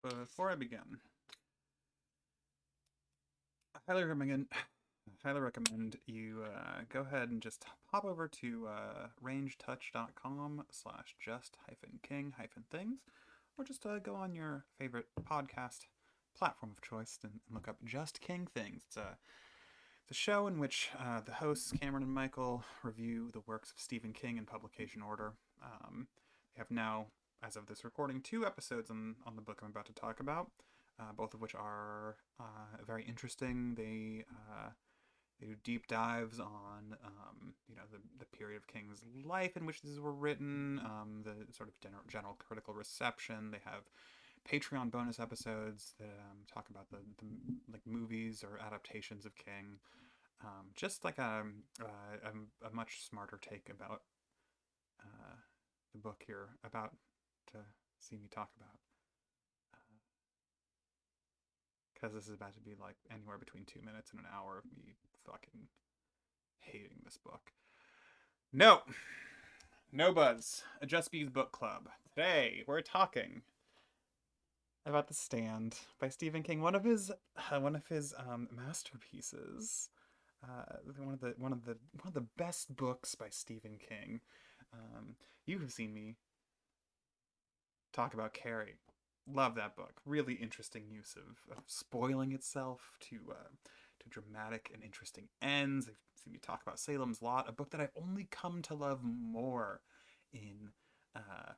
Before I begin, I highly recommend you go ahead and just hop over to rangetouch.com/just-king-things, or just go on your favorite podcast platform of choice and look up Just King Things. It's a show in which the hosts, Cameron and Michael, review the works of Stephen King in publication order. We have now, as of this recording, two episodes on the book I'm about to talk about, both of which are very interesting. They do deep dives on the period of King's life in which these were written, the sort of general critical reception. They have Patreon bonus episodes that talk about the like movies or adaptations of King. Just like a much smarter take about uh, the book here about to see me talk about, because this is about to be like anywhere between 2 minutes and an hour of me fucking hating this book. No, no buzz. A Just Bees book club. Today we're talking about The Stand by Stephen King, one of his masterpieces. One of the best books by Stephen King. You have seen me talk about Carrie. Love that book. Really interesting use of spoiling itself to dramatic and interesting ends. I've seen me talk about Salem's Lot, a book that I've only come to love more in uh,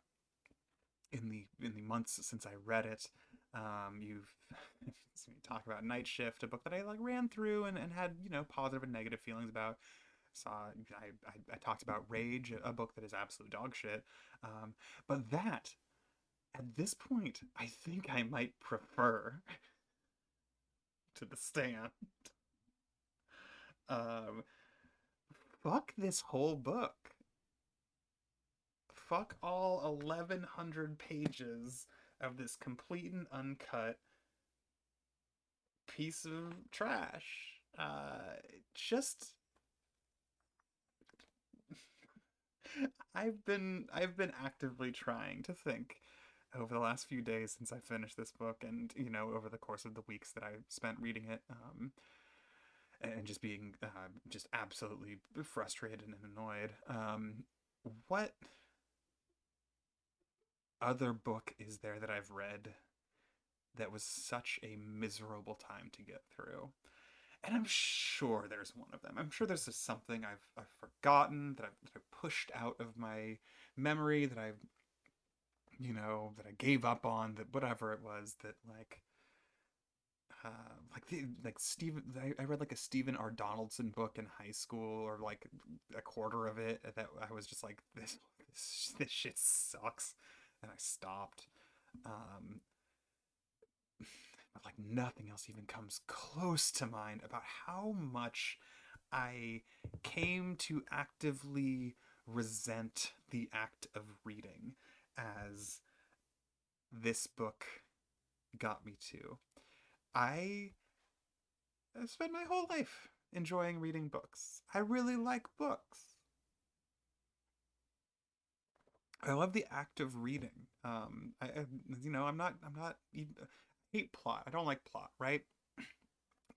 in the months since I read it. You've seen me talk about Night Shift, a book that I like ran through and had positive and negative feelings about. I talked about Rage, a book that is absolute dog shit. But that at this point, I think I might prefer to The Stand. Um, Fuck this whole book. Fuck all 1,100 pages of this complete and uncut piece of trash. Just I've been actively trying to think over the last few days since I finished this book, and over the course of the weeks that I spent reading it, and just being just absolutely frustrated and annoyed. What other book is there that I've read that was such a miserable time to get through? And I'm sure there's one of them. I'm sure there's just something I've forgotten that I pushed out of my memory, that I gave up on, that whatever it was, that like Stephen. I read like a Stephen R. Donaldson book in high school, or like a quarter of it. That I was just like, this shit sucks, and I stopped. Um, but like nothing else even comes close to mind about how much I came to actively resent the act of reading as this book got me to. I spent my whole life enjoying reading books. I really like books. I love the act of reading. I'm not even, I hate plot. I don't like plot, right?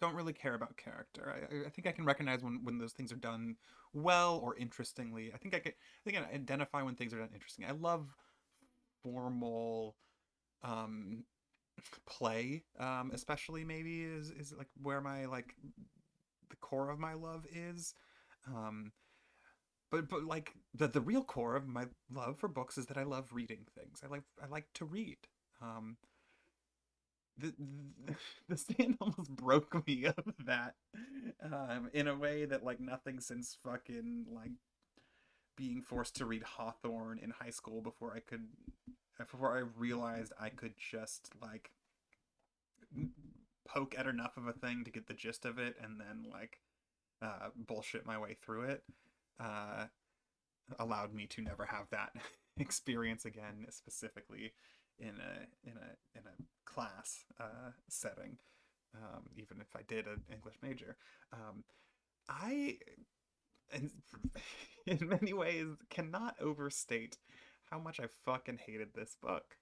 Don't really care about character. I think I can recognize when those things are done well or interestingly. I think I can identify when things are done interesting. I love formal um play, especially maybe is like where my like the core of my love is. Um, but like the real core of my love for books is that I love reading things. I like to read. Um, the the stand almost broke me of that, in a way that like nothing since fucking like being forced to read Hawthorne in high school before I realized I could just like poke at enough of a thing to get the gist of it and then like bullshit my way through it, uh, allowed me to never have that experience again, specifically in a class setting. Even if I did an English major, I in, in many ways cannot overstate how much I fucking hated this book.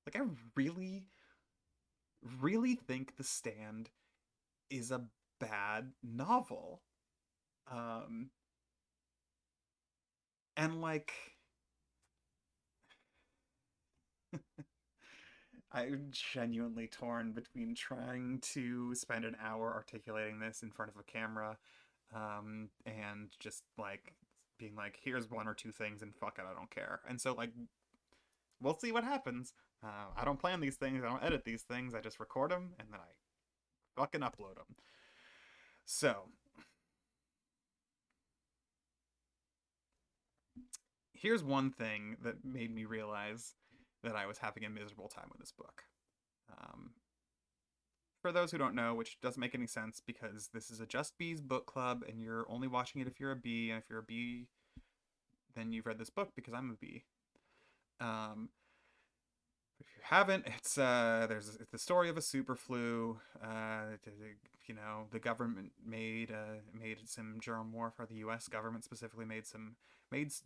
Like I really, really think The Stand is a bad novel. Um, and like, I'm genuinely torn between trying to spend an hour articulating this in front of a camera, and just like being like, here's one or two things and fuck it, I don't care. And so, like, we'll see what happens. I don't plan these things, I don't edit these things, I just record them and then I fucking upload them. So, here's one thing that made me realize that I was having a miserable time with this book. Um, for those who don't know, which doesn't make any sense because this is a Just Bees book club and you're only watching it if you're a bee, and if you're a bee, then you've read this book because I'm a bee. Um, if you haven't, it's the story of a super flu. The government made some germ warfare. The U.S. government specifically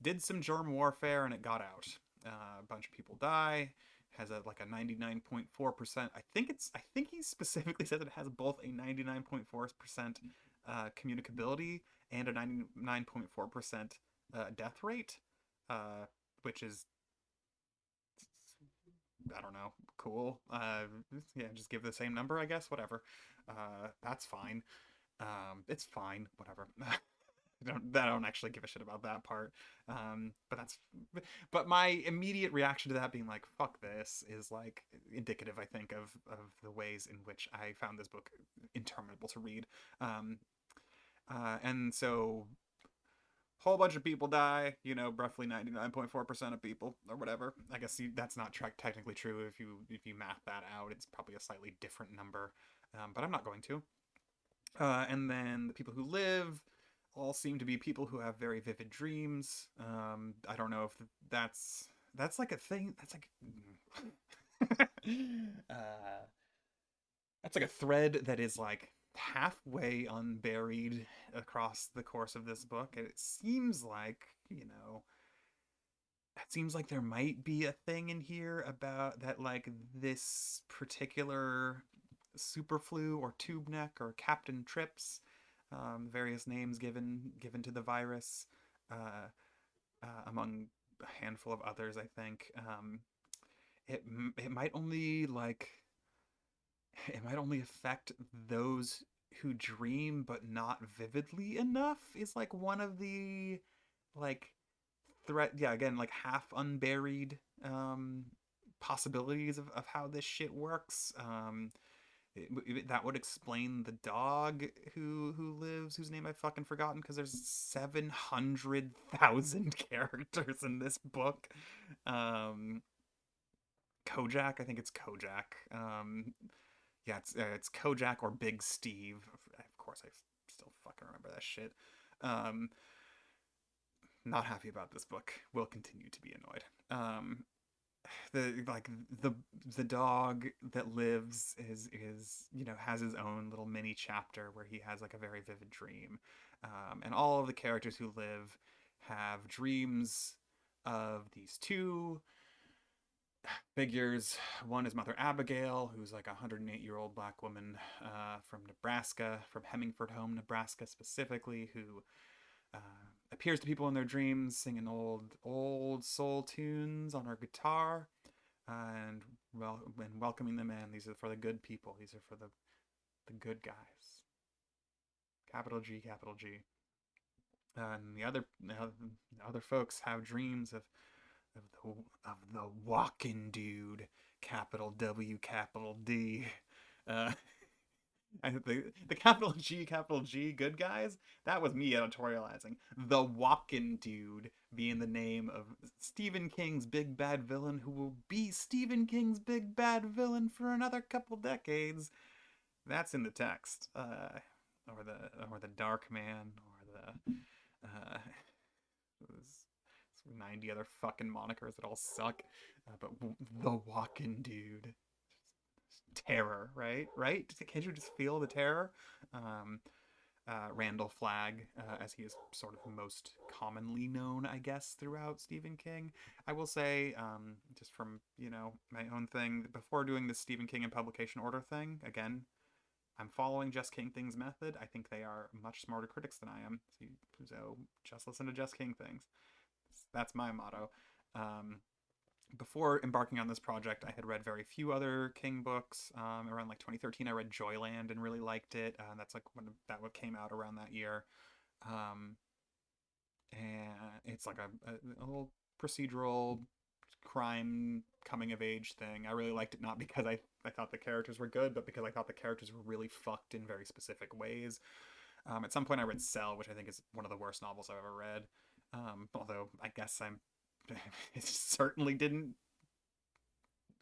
did some germ warfare, and it got out. A bunch of people die. Has a like a 99.4%. I think he specifically said that it has both a 99.4% communicability and a 99.4% death rate, uh, which is, I don't know, cool. Yeah, just give the same number, I guess. Whatever. That's fine. It's fine. Whatever. I don't actually give a shit about that part. But but my immediate reaction to that being like, fuck this, is like indicative, I think, of the ways in which I found this book interminable to read. Um, and so whole bunch of people die, roughly 99.4% of people or whatever. I guess that's not technically true. If you math that out, it's probably a slightly different number, but I'm not going to. And then the people who live all seem to be people who have very vivid dreams. I don't know if that's like a thing. Uh, that's like a thread that is like halfway unburied across the course of this book. And it seems like, it seems like there might be a thing in here about that, like this particular superflu or tube neck or Captain Trips, various names given to the virus, uh, among a handful of others, I think. It it might only like it might only affect those who dream, but not vividly enough. Is like one of the like threat. Yeah, again, like half unburied possibilities of how this shit works. That would explain the dog who lives, whose name I've fucking forgotten, because there's 700,000 characters in this book. Um, Kojak, I think it's Kojak. Yeah, it's Kojak or Big Steve. Of course, I still fucking remember that shit. Um, Not happy about this book. Will continue to be annoyed. The like the dog that lives is has his own little mini chapter where he has like a very vivid dream, and all of the characters who live have dreams of these two figures. One is Mother Abigail, who's like a 108-year-old black woman from Nebraska, from Hemingford Home, Nebraska specifically, who uh, appears to people in their dreams singing old soul tunes on her guitar, and when welcoming them in. These are for the good people. These are for the good guys. Capital G, capital G. And the other folks have dreams of the walking dude, capital W, capital D. Uh, the capital G good guys, that was me editorializing. The walking dude being the name of Stephen King's big bad villain, who will be Stephen King's big bad villain for another couple decades. That's in the text. Or the Dark Man, or the 90 other fucking monikers that all suck. But the walking dude, terror, right? Can't you just feel the terror? Um, Randall Flagg, as he is sort of most commonly known, I guess, throughout Stephen King. I will say, just from, my own thing, before doing the Stephen King in publication order thing, again, I'm following Just King Things method. I think they are much smarter critics than I am. So just listen to Just King Things. That's my motto. Um, Before embarking on this project, I had read very few other King books. Around like 2013, I read Joyland and really liked it. That's like when that one came out around that year. Um, and it's like a little procedural crime coming of age thing. I really liked it not because I thought the characters were good, but because I thought the characters were really fucked in very specific ways. At some point, I read Cell, which I think is one of the worst novels I've ever read. Although I guess it certainly didn't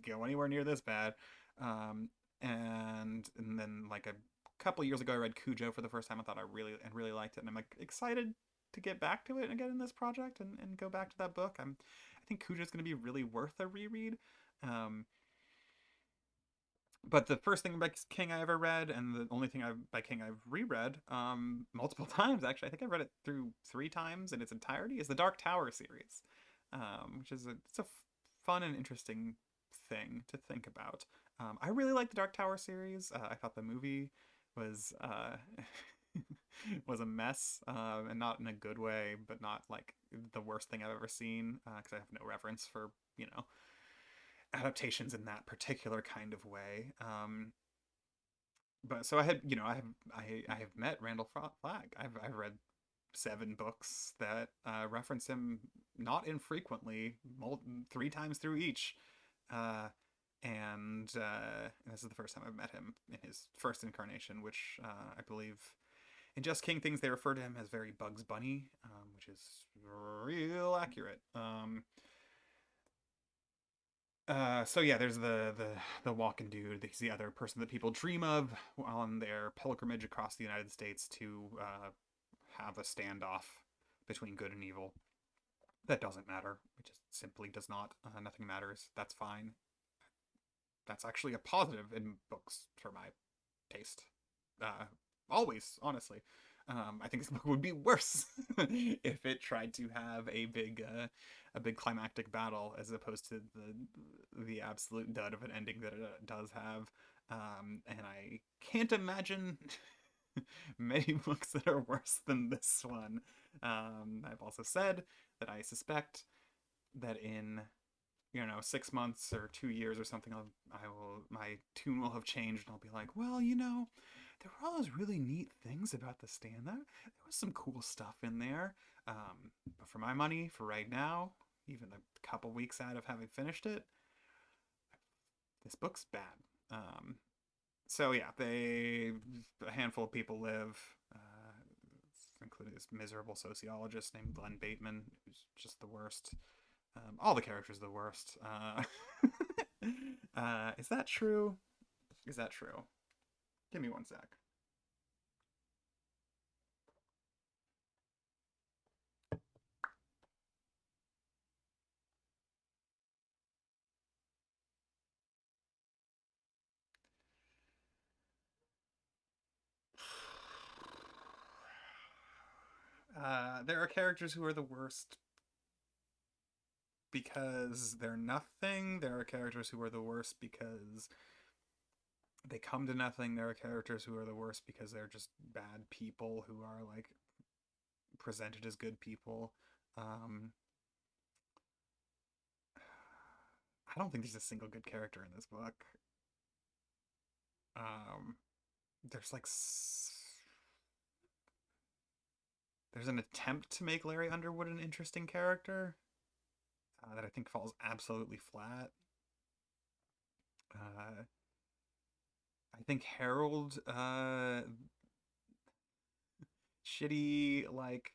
go anywhere near this bad. Um, and then like a couple years ago, I read Cujo for the first time. I thought I really liked it, and I'm like excited to get back to it again in this project and go back to that book. I think Cujo is going to be really worth a reread. Um, but the first thing by King I ever read, and the only thing by King I've reread multiple times actually, I think I read it through 3 times in its entirety, is the Dark Tower series, which is it's a fun and interesting thing to think about. I really like the Dark Tower series. I thought the movie was was a mess, and not in a good way, but not like the worst thing I've ever seen, because I have no reverence for adaptations in that particular kind of way. But so I had, I have met Randall Flagg. I've read 7 books that reference him not infrequently, 3 times through each. Uh, and this is the first time I've met him in his first incarnation, which I believe in Just King Things they refer to him as very Bugs Bunny, which is real accurate. So yeah, there's the walking dude. He's the other person that people dream of on their pilgrimage across the United States to have a standoff between good and evil. That doesn't matter. It just simply does not. Nothing matters. That's fine. That's actually a positive in books for my taste. Uh, Always, honestly. I think this book would be worse if it tried to have a big climactic battle as opposed to the absolute dud of an ending that it does have. And I can't imagine many books that are worse than this one. I've also said that I suspect that in 6 months or 2 years or something, my tune will have changed, and I'll be like, well, there were all those really neat things about the stand. There was some cool stuff in there. But for my money, for right now, even a couple weeks out of having finished it, this book's bad. Um, so yeah, a handful of people live, including this miserable sociologist named Glenn Bateman, who's just the worst. All the characters are the worst. Is that true? Is that true? Give me one sec. There are characters who are the worst because they're nothing. There are characters who are the worst because they come to nothing. There are characters who are the worst because they're just bad people who are like presented as good people. Um, I don't think there's a single good character in this book. Um, there's like there's an attempt to make Larry Underwood an interesting character that I think falls absolutely flat. Uh, I think Harold, shitty like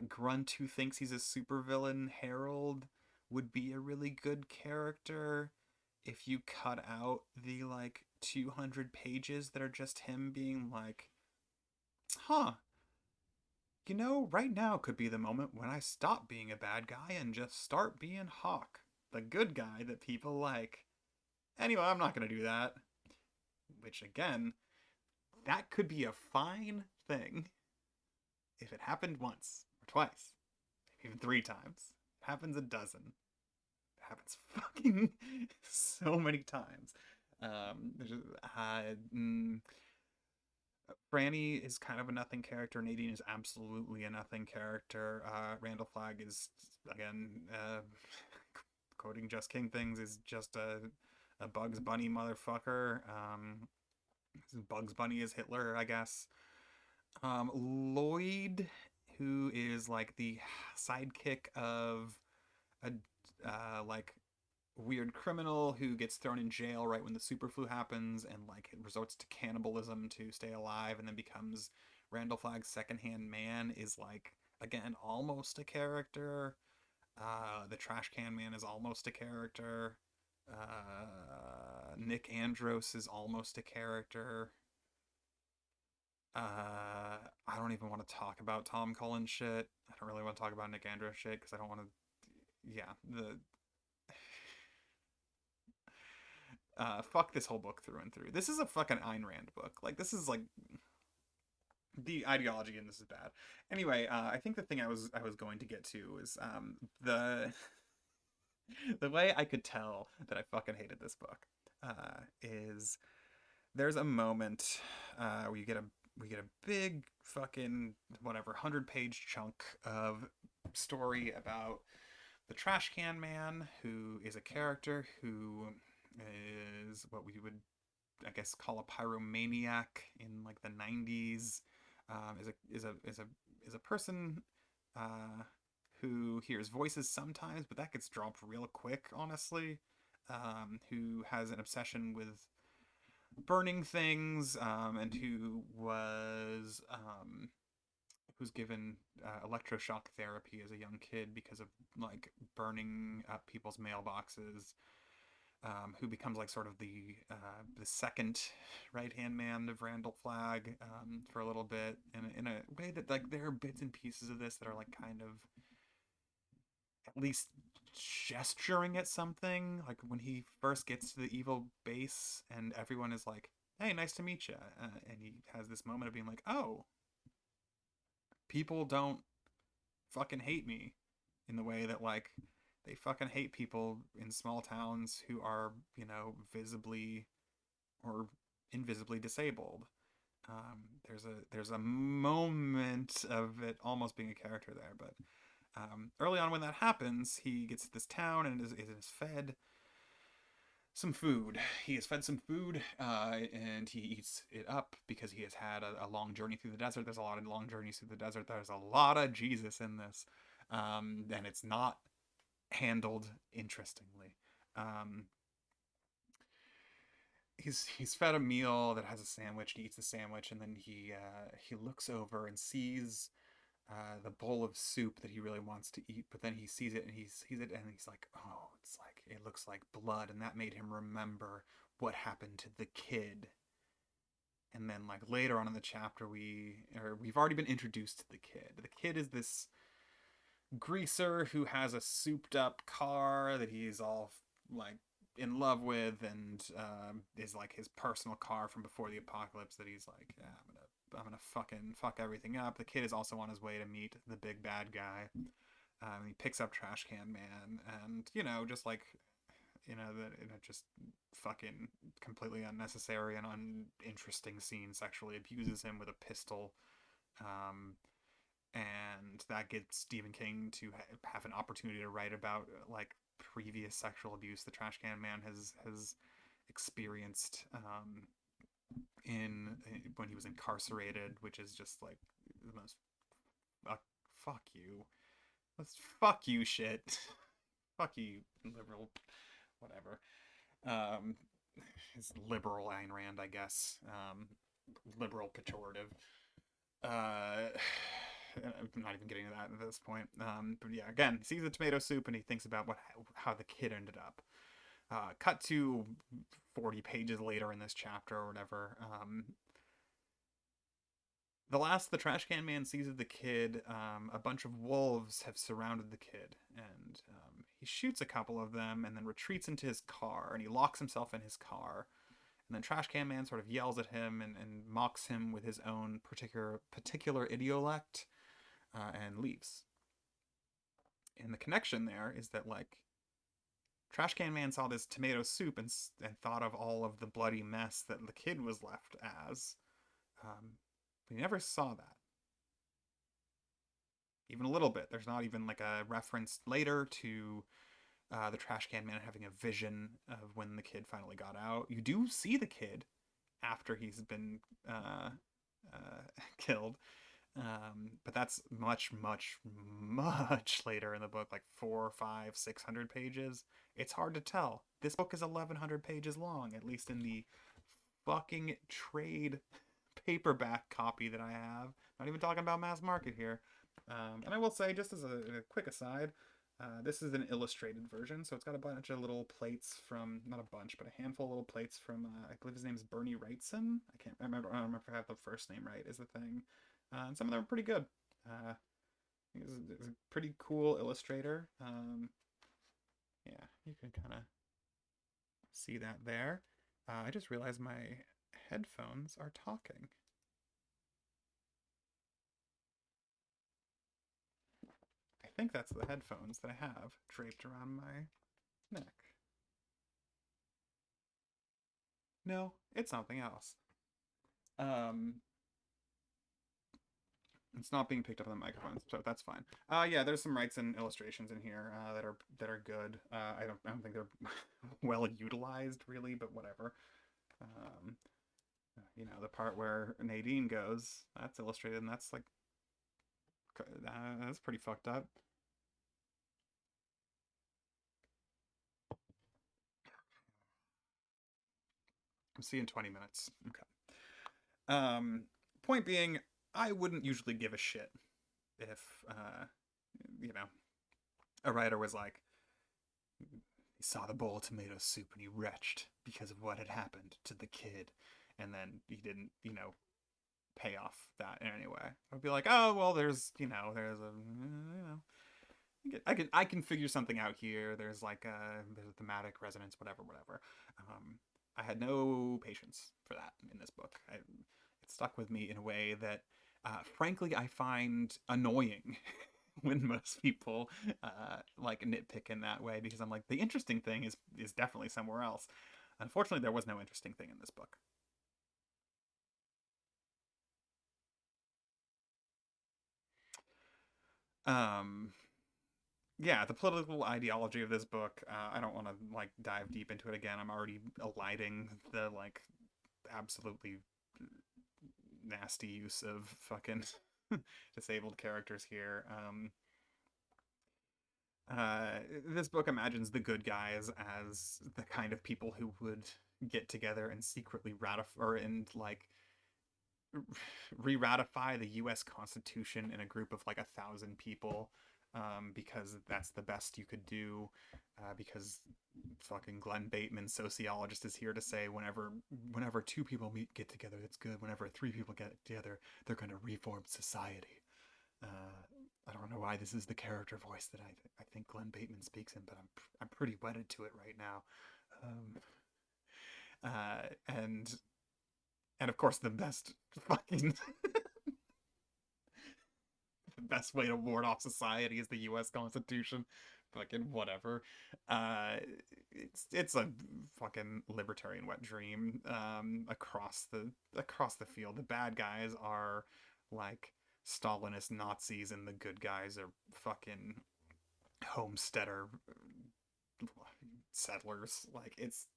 grunt who thinks he's a supervillain, Harold would be a really good character if you cut out the like 200 pages that are just him being like, huh, right now could be the moment when I stop being a bad guy and just start being Hawk, the good guy that people like. Anyway, I'm not going to do that. Which, again, that could be a fine thing, if it happened once or twice, maybe even 3 times, it happens a dozen. It happens fucking so many times. There's Franny is kind of a nothing character. Nadine is absolutely a nothing character. Randall Flagg is, again, quoting Just King things, is just a Bugs Bunny motherfucker. Bugs Bunny is Hitler, I guess. Lloyd, who is like the sidekick of a like weird criminal who gets thrown in jail right when the super flu happens and like resorts to cannibalism to stay alive and then becomes Randall Flagg's secondhand man, is like, again, almost a character. The Trash Can Man is almost a character. Nick Andros is almost a character. I don't even want to talk about Tom Cullen shit. I don't really want to talk about Nick Andros shit because I don't want to. Yeah, the fuck this whole book through and through. This is a fucking Ayn Rand book. Like, this is like the ideology in this is bad. Anyway, I think the thing I was going to get to is the the way I could tell that I fucking hated this book is there's a moment where we get a big fucking whatever 100-page chunk of story about the Trash Can Man, who is a character who is what we would, I guess, call a pyromaniac in like the 90s. Is a person who hears voices sometimes, but that gets dropped real quick, honestly. Who has an obsession with burning things, and who's given electroshock therapy as a young kid because of like burning up people's mailboxes. Who becomes like sort of the second right hand man of Randall Flagg for a little bit, in a way that like there are bits and pieces of this that are like kind of at least gesturing at something. Like when he first gets to the evil base and everyone is like, "Hey, nice to meet you," and he has this moment of being like, "Oh, people don't fucking hate me in the way that like they fucking hate people in small towns who are, visibly or invisibly disabled." There's a moment of it almost being a character there, but early on when that happens, he gets to this town and is fed some food. He is fed some food, and he eats it up because he has had a long journey through the desert. There's a lot of long journeys through the desert. There's a lot of Jesus in this, and it's not handled interestingly. Um, he's fed a meal that has a sandwich. He eats the sandwich, and then he looks over and sees the bowl of soup that he really wants to eat, but then he sees it and he sees it and he's like, oh, it's like it looks like blood, and that made him remember what happened to the kid. And then like later on in the chapter, we've already been introduced to the kid. The kid is this greaser who has a souped up car that he's all like in love with, and is like his personal car from before the apocalypse that he's like, yeah, I'm gonna fucking fuck everything up. The kid is also on his way to meet the big bad guy. He picks up Trash Can Man, and just like that, just fucking completely unnecessary and uninteresting scene sexually abuses him with a pistol. And that gets Stephen King to have an opportunity to write about like previous sexual abuse the Trash Can Man has experienced, in when he was incarcerated, which is just like the most fuck you, let's fuck you shit, fuck you liberal, whatever. Um, his liberal Ayn Rand, I guess. Liberal pejorative. I'm not even getting to that at this point. But yeah, again, he sees the tomato soup and he thinks about how the kid ended up. Cut to 40 pages later in this chapter or whatever. The Trash Can Man sees of the kid, a bunch of wolves have surrounded the kid, and he shoots a couple of them and then retreats into his car, and he locks himself in his car. And And then Trash Can Man sort of yells at him and mocks him with his own particular idiolect, and leaves. And the connection there is that, like, Trash Can Man saw this tomato soup and thought of all of the bloody mess that the kid was left as. But he never saw that. Even a little bit. There's not even like a reference later to the Trash Can Man having a vision of when the kid finally got out. You do see the kid after he's been killed. But that's much, much, much later in the book, like 4, 5, 600 pages. It's hard to tell. This book is 1,100 pages long, at least in the fucking trade paperback copy that I have. Not even talking about mass market here. And I will say, just as a quick aside, this is an illustrated version, so it's got a bunch of little plates from, not a bunch, but a handful of little plates from, I believe his name is Bernie Wrightson. I don't remember if I have the first name right, is the thing. And some of them are pretty good. He's a pretty cool illustrator. Yeah, you can kind of see that there. I just realized my headphones are talking. I think that's the headphones that I have draped around my neck. No, it's something else. Um, it's not being picked up on the microphone, so that's fine. Yeah, there's some Wrightson illustrations in here that are good. I don't think they're well utilized really, but whatever. Um, the part where Nadine goes, that's illustrated, and that's like that's pretty fucked up. I'll see you in 20 minutes. Okay. Point being, I wouldn't usually give a shit if you know a writer was like, he saw the bowl of tomato soup and he retched because of what had happened to the kid, and then he didn't, pay off that in any way. I'd be like, oh well, there's I can figure something out here. There's a thematic resonance, whatever. I had no patience for that in this book. It stuck with me in a way that, frankly, I find annoying when most people like nitpick in that way, because I'm like, the interesting thing is definitely somewhere else. Unfortunately, there was no interesting thing in this book. Um, yeah, the political ideology of this book, I don't want to like dive deep into it again. I'm already eliding the like absolutely nasty use of fucking disabled characters here. This book imagines the good guys as the kind of people who would get together and secretly ratify or and like re-ratify the U.S. Constitution in a group of like 1,000 people, because that's the best you could do. Because fucking Glenn Bateman, sociologist, is here to say whenever two people get together, it's good. Whenever three people get together, they're going to reform society. I don't know why this is the character voice that I think Glenn Bateman speaks in, but I'm pretty wedded to it right now. Um, and of course the best fucking the best way to ward off society is the U.S. Constitution. Fucking whatever. Uh, it's a fucking libertarian wet dream. Across the field, the bad guys are like Stalinist Nazis, and the good guys are fucking homesteader settlers. Like it's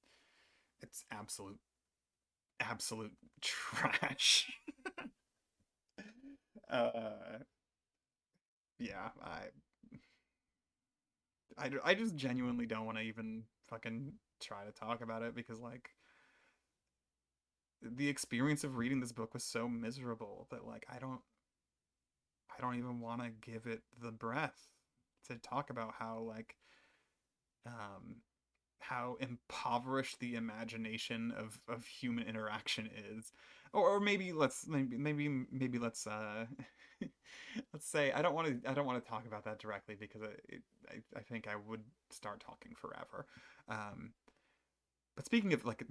absolute trash. uh, yeah, I just genuinely don't want to even fucking try to talk about it, because like the experience of reading this book was so miserable that like I don't even want to give it the breath to talk about how like um how impoverished the imagination of human interaction is. Or maybe let's let's say I don't want to talk about that directly, because I think I would start talking forever. um but speaking of like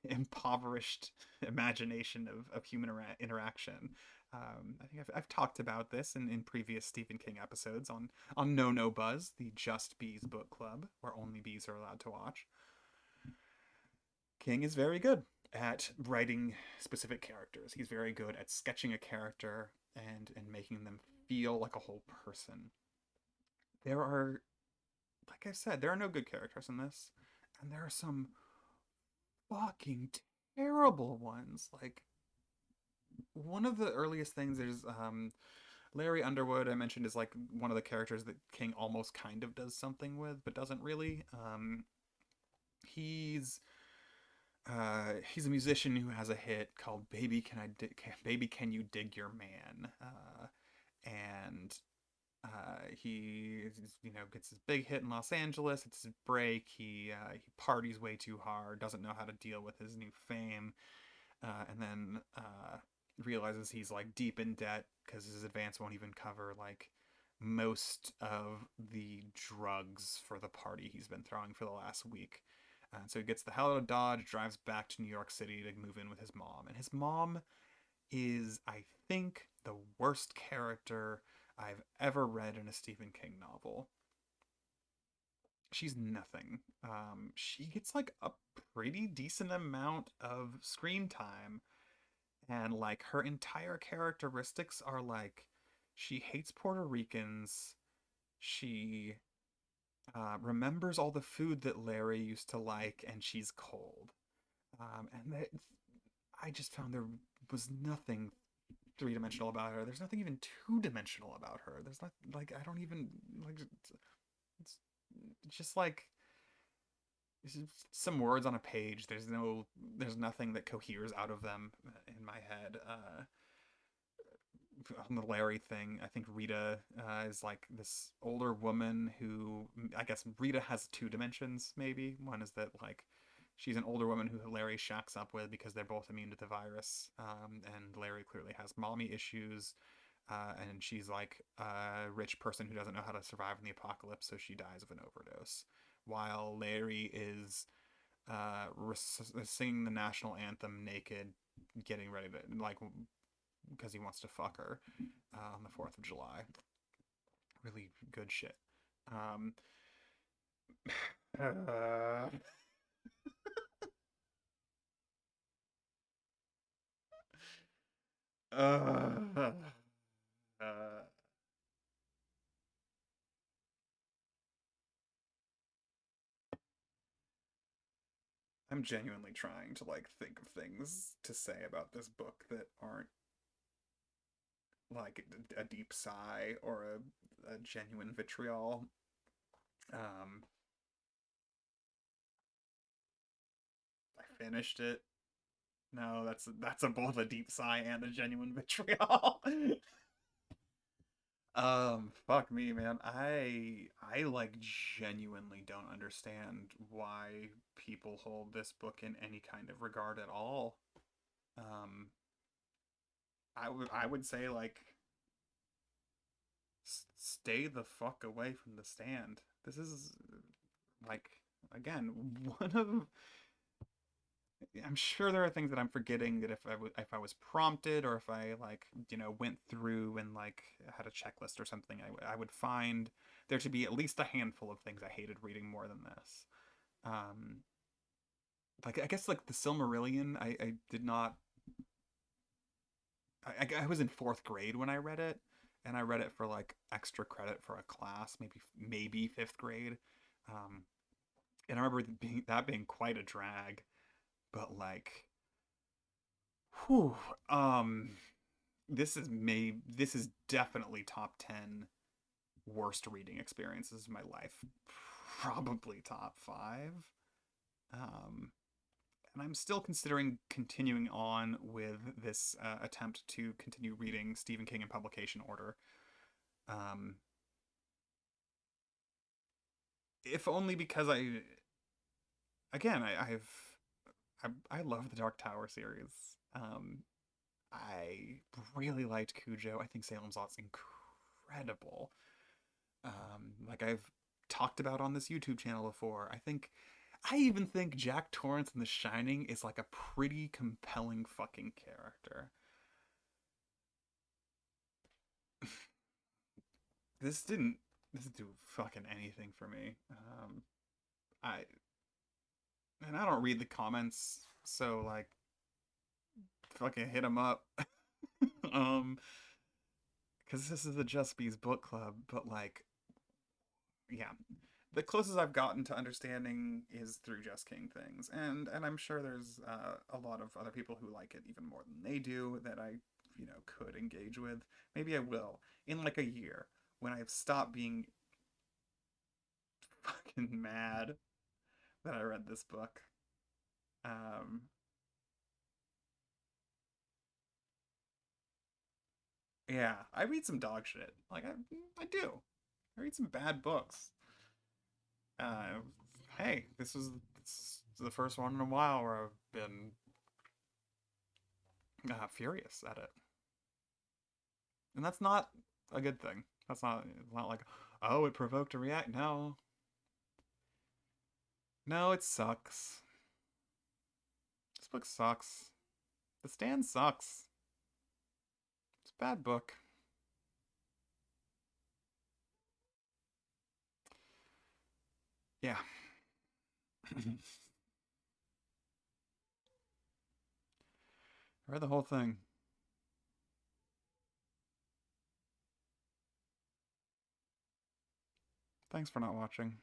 impoverished imagination of human interaction. I think I've talked about this in previous Stephen King episodes on No No Buzz, the Just Bees book club, where only bees are allowed to watch. King is very good at writing specific characters. He's very good at sketching a character and making them feel like a whole person. There are, like I said, there are no good characters in this, and there are some fucking terrible ones. Like one of the earliest things is Larry Underwood. I mentioned is like one of the characters that King almost kind of does something with, but doesn't really. He's he's a musician who has a hit called Baby Can You Dig Your Man?" And he gets his big hit in Los Angeles. It's his break. He parties way too hard, doesn't know how to deal with his new fame, and then realizes he's like deep in debt because his advance won't even cover like most of the drugs for the party he's been throwing for the last week. So he gets the hell out of Dodge, drives back to New York City to move in with his mom. And his mom is, I think, the worst character I've ever read in a Stephen King novel. She's nothing. She gets like a pretty decent amount of screen time, and like her entire characteristics are like she hates Puerto Ricans. She remembers all the food that Larry used to like, and she's cold. And that, I just found there was nothing three dimensional about her. There's nothing even two dimensional about her. There's not like I don't even like it's just like some words on a page. There's nothing that coheres out of them in my head. On the Larry thing, I think Rita is like this older woman who I guess Rita has two dimensions. Maybe one is that like she's an older woman who Larry shacks up with because they're both immune to the virus, and Larry clearly has mommy issues. And she's like a rich person who doesn't know how to survive in the apocalypse, so she dies of an overdose. While Larry is singing the national anthem naked, getting ready to like because he wants to fuck her on the 4th of July. Really good shit. Um, uh, uh, uh, I'm genuinely trying to like think of things to say about this book that aren't like a deep sigh or a genuine vitriol. Um, I finished it. No, that's a both a deep sigh and a genuine vitriol. Fuck me, man. I like genuinely don't understand why people hold this book in any kind of regard at all. Um, I would say like stay the fuck away from the stand. This is like again one of I'm sure there are things that I'm forgetting that if I was prompted or if I like went through and like had a checklist or something, I would find there to be at least a handful of things I hated reading more than this. Um, like I guess like the Silmarillion, I did not. I was in fourth grade when I read it, and I read it for like extra credit for a class, maybe fifth grade. Um, and I remember being quite a drag, but like, whew, um, this is definitely top 10 worst reading experiences of my life, probably top 5. um and I'm still considering continuing on with this attempt to continue reading Stephen King in publication order, um if only because again I love the Dark Tower series. I really liked Cujo. I think Salem's Lot's incredible. Like I've talked about on this YouTube channel before. I think I even think Jack Torrance in The Shining is like a pretty compelling fucking character. This didn't do fucking anything for me. I and I don't read the comments, so like fucking hit them up. um, because this is the Just Bees book club, but like, yeah, the closest I've gotten to understanding is through Just King Things, and I'm sure there's a lot of other people who like it even more than they do that I could engage with. Maybe I will in like a year when I've stopped being fucking mad that I read this book. Um, yeah, I read some dog shit. Like I do. I read some bad books. Uh, hey, this is the first one in a while where I've been furious at it, and that's not a good thing. That's not like, oh, it provoked a react. No, no, it sucks. This book sucks. The Stand sucks. It's a bad book. Yeah. I read the whole thing. Thanks for not watching.